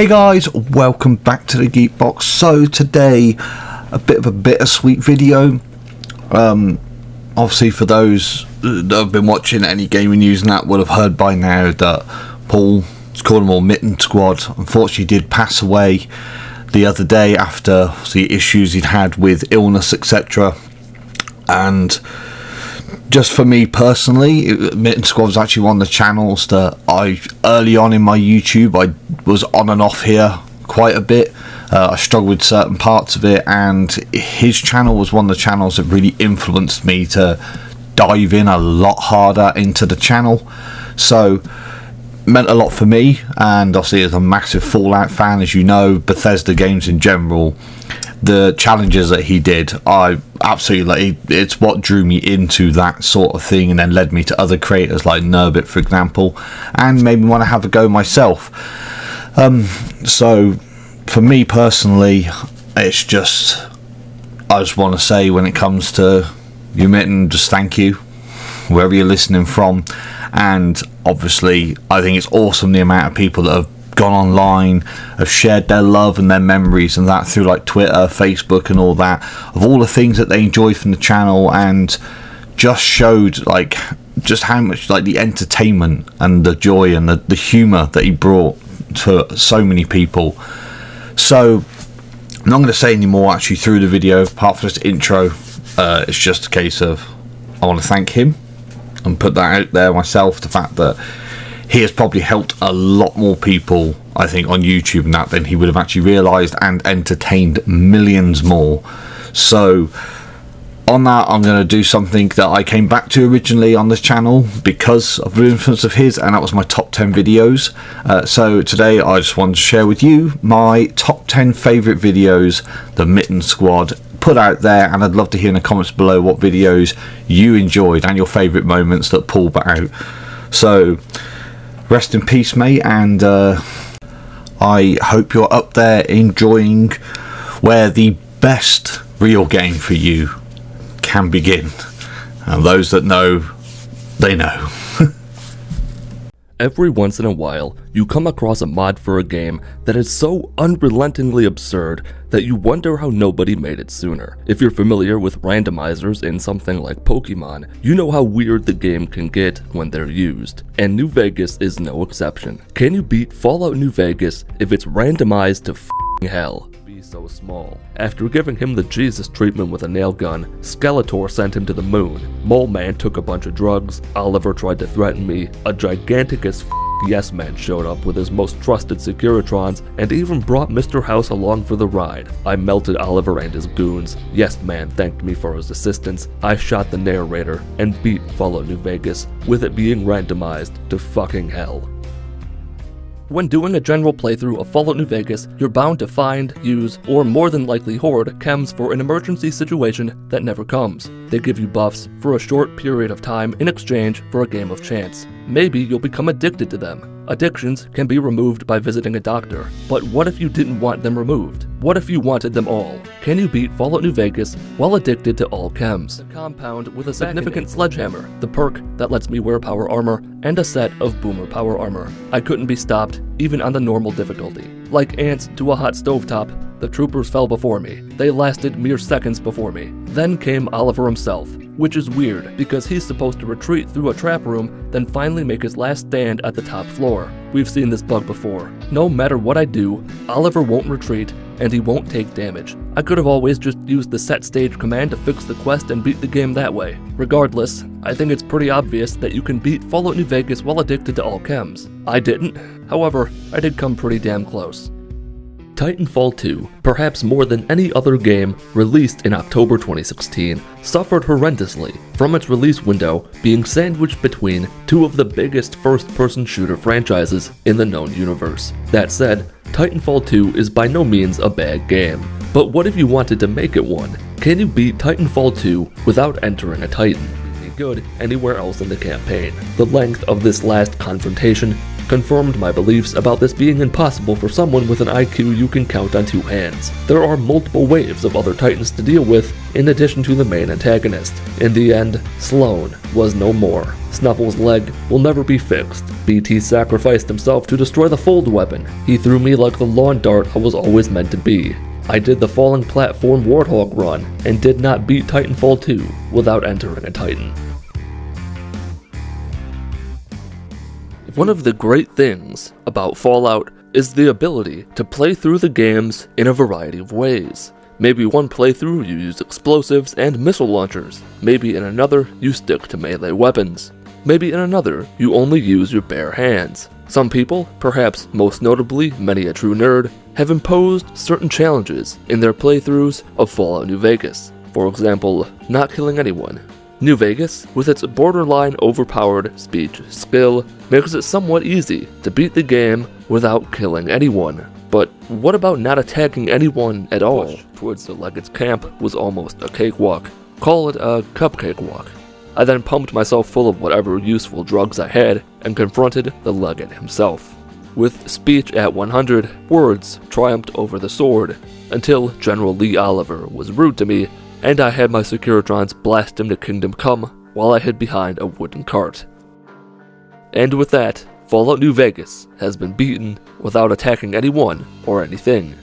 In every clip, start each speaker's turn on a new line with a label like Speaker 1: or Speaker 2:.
Speaker 1: Hey guys, welcome back to the Geekbox. So today, a bit of a bittersweet video. Obviously for those that have been watching any gaming news and that would have heard by now that Paul, let's call him all Mitten Squad, unfortunately did pass away the other day after the issues he'd had with illness, etc. And just for me personally, Mitten Squad was actually one of the channels that early on in my YouTube, I was on and off here quite a bit. I struggled with certain parts of it, and his channel was one of the channels that really influenced me to dive in a lot harder into the channel. So meant a lot for me, and obviously as a massive Fallout fan, as you know, Bethesda games in general, the challenges that he did, I absolutely it's what drew me into that sort of thing, and then led me to other creators like Nurbit, for example, and made me want to have a go myself. So for me personally, it's just, I just want to say, when it comes to you, Mitten, just thank you wherever you're listening from. And obviously I think it's awesome the amount of people that have gone online, have shared their love and their memories and that through like Twitter, Facebook and all that, of all the things that they enjoyed from the channel, and just showed like just how much like the entertainment and the joy and the humour that he brought to so many people. So I'm not going to say any more actually through the video apart from this intro. It's just a case of I want to thank him and put that out there myself, the fact that he has probably helped a lot more people, I think, on YouTube and that than he would have actually realised, and entertained millions more. So on that, I'm going to do something that I came back to originally on this channel because of the influence of his, and that was my top 10 videos. So today I just wanted to share with you my top 10 favourite videos the Mitten Squad put out there, and I'd love to hear in the comments below what videos you enjoyed and your favourite moments that Paul put out. So rest in peace, mate, and I hope you're up there enjoying where the best real game for you can begin. And those that know, they know.
Speaker 2: Every once in a while, you come across a mod for a game that is so unrelentingly absurd that you wonder how nobody made it sooner. If you're familiar with randomizers in something like Pokemon, you know how weird the game can get when they're used, and New Vegas is no exception. Can you beat Fallout New Vegas if it's randomized to f***ing hell? So small. After giving him the Jesus treatment with a nail gun, Skeletor sent him to the moon, Mole Man took a bunch of drugs, Oliver tried to threaten me, a gigantic as yes man showed up with his most trusted Securitrons, and even brought Mr. House along for the ride. I melted Oliver and his goons, Yes Man thanked me for his assistance, I shot the narrator, and beat Fallout New Vegas, with it being randomized to fucking hell. When doing a general playthrough of Fallout New Vegas, you're bound to find, use, or more than likely hoard chems for an emergency situation that never comes. They give you buffs for a short period of time in exchange for a game of chance. Maybe you'll become addicted to them. Addictions can be removed by visiting a doctor, but what if you didn't want them removed? What if you wanted them all? Can you beat Fallout New Vegas while addicted to all chems? A compound with a significant sledgehammer, the perk that lets me wear power armor, and a set of boomer power armor. I couldn't be stopped, even on the normal difficulty. Like ants to a hot stovetop, the troopers fell before me. They lasted mere seconds before me. Then came Oliver himself, which is weird because he's supposed to retreat through a trap room, then finally make his last stand at the top floor. We've seen this bug before. No matter what I do, Oliver won't retreat, and he won't take damage. I could have always just used the set stage command to fix the quest and beat the game that way. Regardless, I think it's pretty obvious that you can beat Fallout New Vegas while addicted to all chems. I didn't. However, I did come pretty damn close. Titanfall 2, perhaps more than any other game released in October 2016, suffered horrendously from its release window being sandwiched between two of the biggest first-person shooter franchises in the known universe. That said, Titanfall 2 is by no means a bad game. But what if you wanted to make it one? Can you beat Titanfall 2 without entering a Titan? Be good anywhere else in the campaign. The length of this last confrontation confirmed my beliefs about this being impossible for someone with an IQ you can count on 2 hands. There are multiple waves of other titans to deal with, in addition to the main antagonist. In the end, Sloan was no more. Snuffle's leg will never be fixed. BT sacrificed himself to destroy the fold weapon. He threw me like the lawn dart I was always meant to be. I did the falling platform Warthog run, and did not beat Titanfall 2 without entering a Titan. One of the great things about Fallout is the ability to play through the games in a variety of ways. Maybe one playthrough you use explosives and missile launchers, maybe in another you stick to melee weapons, maybe in another you only use your bare hands. Some people, perhaps most notably many a true nerd, have imposed certain challenges in their playthroughs of Fallout New Vegas. For example, not killing anyone. New Vegas, with its borderline overpowered speech skill, makes it somewhat easy to beat the game without killing anyone. But what about not attacking anyone at all? Push towards the Leggate's camp was almost a cakewalk. Call it a cupcake walk. I then pumped myself full of whatever useful drugs I had and confronted the Legate himself. With speech at 100, words triumphed over the sword, until General Lee Oliver was rude to me and I had my Securitrons blast him to Kingdom Come while I hid behind a wooden cart. And with that, Fallout New Vegas has been beaten without attacking anyone or anything.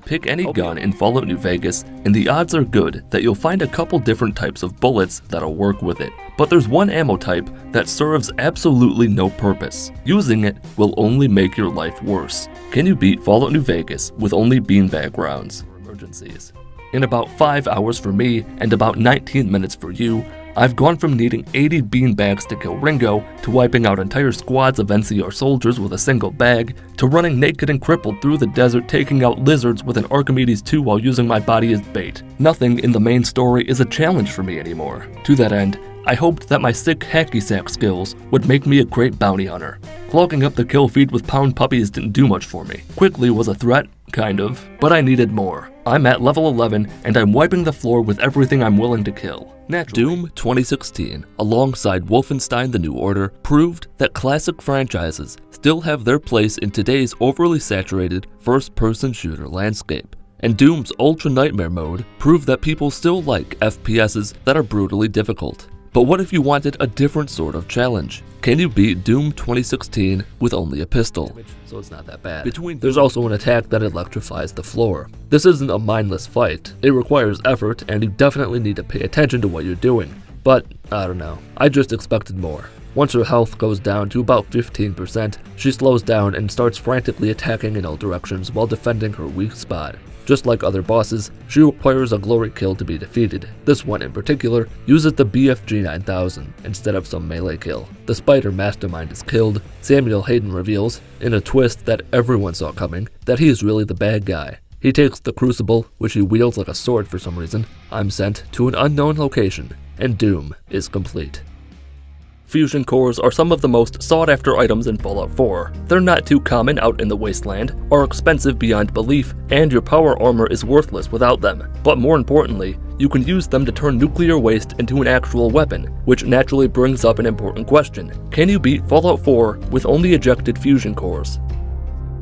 Speaker 2: Pick any gun in Fallout New Vegas, and the odds are good that you'll find a couple different types of bullets that'll work with it. But there's one ammo type that serves absolutely no purpose. Using it will only make your life worse. Can you beat Fallout New Vegas with only beanbag rounds for emergencies? In about 5 hours for me, and about 19 minutes for you, I've gone from needing 80 beanbags to kill Ringo, to wiping out entire squads of NCR soldiers with a single bag, to running naked and crippled through the desert taking out lizards with an Archimedes 2 while using my body as bait. Nothing in the main story is a challenge for me anymore. To that end, I hoped that my sick hacky sack skills would make me a great bounty hunter. Clogging up the kill feed with pound puppies didn't do much for me. Quickly was a threat, kind of, but I needed more. I'm at level 11, and I'm wiping the floor with everything I'm willing to kill. Naturally. Doom 2016, alongside Wolfenstein The New Order, proved that classic franchises still have their place in today's overly saturated first-person shooter landscape. And Doom's Ultra Nightmare mode proved that people still like FPSs that are brutally difficult. But what if you wanted a different sort of challenge? Can you beat Doom 2016 with only a pistol? So it's not that bad. There's also an attack that electrifies the floor. This isn't a mindless fight. It requires effort, and you definitely need to pay attention to what you're doing. But, I don't know. I just expected more. Once her health goes down to about 15%, she slows down and starts frantically attacking in all directions while defending her weak spot. Just like other bosses, she requires a glory kill to be defeated. This one in particular uses the BFG 9000 instead of some melee kill. The spider mastermind is killed. Samuel Hayden reveals, in a twist that everyone saw coming, that he is really the bad guy. He takes the crucible, which he wields like a sword for some reason. I'm sent to an unknown location, and Doom is complete. Fusion cores are some of the most sought-after items in Fallout 4. They're not too common out in the wasteland, are expensive beyond belief, and your power armor is worthless without them. But more importantly, you can use them to turn nuclear waste into an actual weapon, which naturally brings up an important question. Can you beat Fallout 4 with only ejected fusion cores?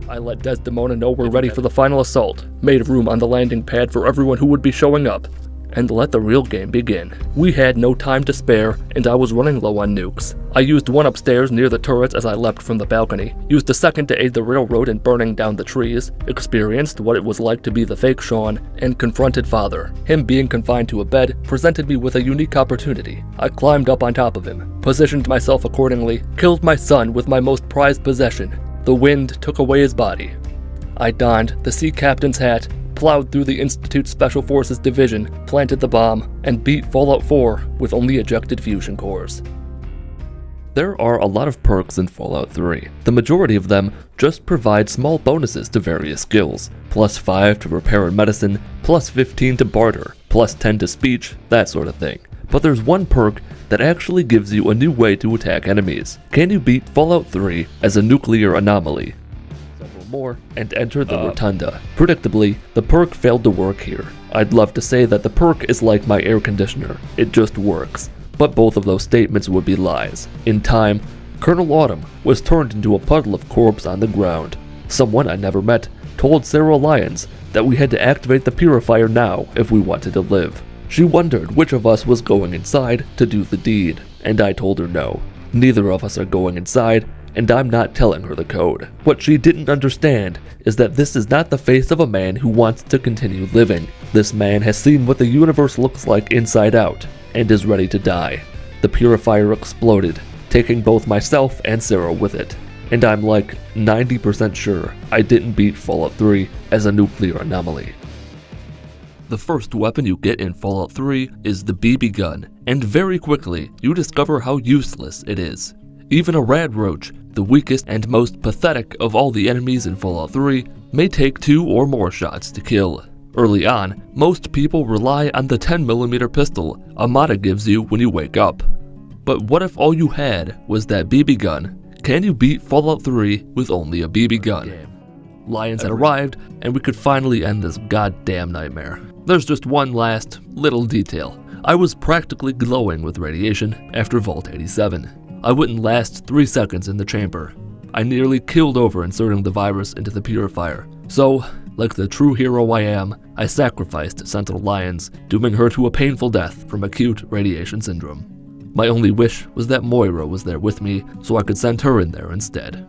Speaker 2: I let Desdemona know we're ready for the final assault, made room on the landing pad for everyone who would be showing up, and let the real game begin. We had no time to spare, and I was running low on nukes. I used one upstairs near the turrets as I leapt from the balcony, used a second to aid the railroad in burning down the trees, experienced what it was like to be the fake Sean, and confronted Father. Him being confined to a bed presented me with a unique opportunity. I climbed up on top of him, positioned myself accordingly, killed my son with my most prized possession. The wind took away his body. I donned the sea captain's hat, plowed through the Institute Special Forces Division, planted the bomb, and beat Fallout 4 with only ejected fusion cores. There are a lot of perks in Fallout 3. The majority of them just provide small bonuses to various skills. Plus 5 to repair and medicine, plus 15 to barter, plus 10 to speech, that sort of thing. But there's one perk that actually gives you a new way to attack enemies. Can you beat Fallout 3 as a nuclear anomaly? More and enter the Rotunda. Predictably, the perk failed to work here. I'd love to say that the perk is like my air conditioner, it just works. But both of those statements would be lies. In time, Colonel Autumn was turned into a puddle of corpse on the ground. Someone I never met told Sarah Lyons that we had to activate the purifier now if we wanted to live. She wondered which of us was going inside to do the deed, and I told her no. Neither of us are going inside, and I'm not telling her the code. What she didn't understand is that this is not the face of a man who wants to continue living. This man has seen what the universe looks like inside out, and is ready to die. The purifier exploded, taking both myself and Sarah with it, and I'm like 90% sure I didn't beat Fallout 3 as a nuclear anomaly. The first weapon you get in Fallout 3 is the BB gun, and very quickly you discover how useless it is. Even a rad roach, the weakest and most pathetic of all the enemies in Fallout 3, may take 2 or more shots to kill. Early on, most people rely on the 10mm pistol Amada gives you when you wake up. But what if all you had was that BB gun? Can you beat Fallout 3 with only a BB gun? Lyons had arrived, and we could finally end this goddamn nightmare. There's just one last little detail. I was practically glowing with radiation after Vault 87. I wouldn't last 3 seconds in the chamber. I nearly killed over inserting the virus into the purifier. So, like the true hero I am, I sacrificed Sentinel Lyons, dooming her to a painful death from acute radiation syndrome. My only wish was that Moira was there with me so I could send her in there instead.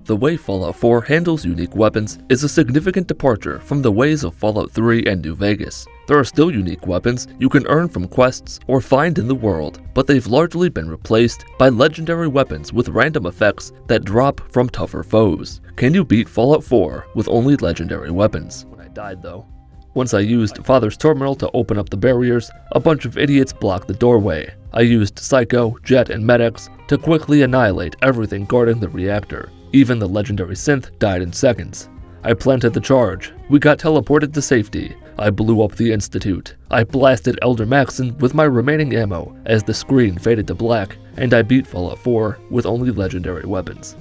Speaker 2: The way Fallout 4 handles unique weapons is a significant departure from the ways of Fallout 3 and New Vegas. There are still unique weapons you can earn from quests or find in the world, but they've largely been replaced by legendary weapons with random effects that drop from tougher foes. Can you beat Fallout 4 with only legendary weapons? When I died though. Once I used Father's Terminal to open up the barriers, a bunch of idiots blocked the doorway. I used Psycho, Jet, and Medics to quickly annihilate everything guarding the reactor. Even the legendary synth died in seconds. I planted the charge. We got teleported to safety. I blew up the Institute. I blasted Elder Maxon with my remaining ammo as the screen faded to black, and I beat Fallout 4 with only legendary weapons.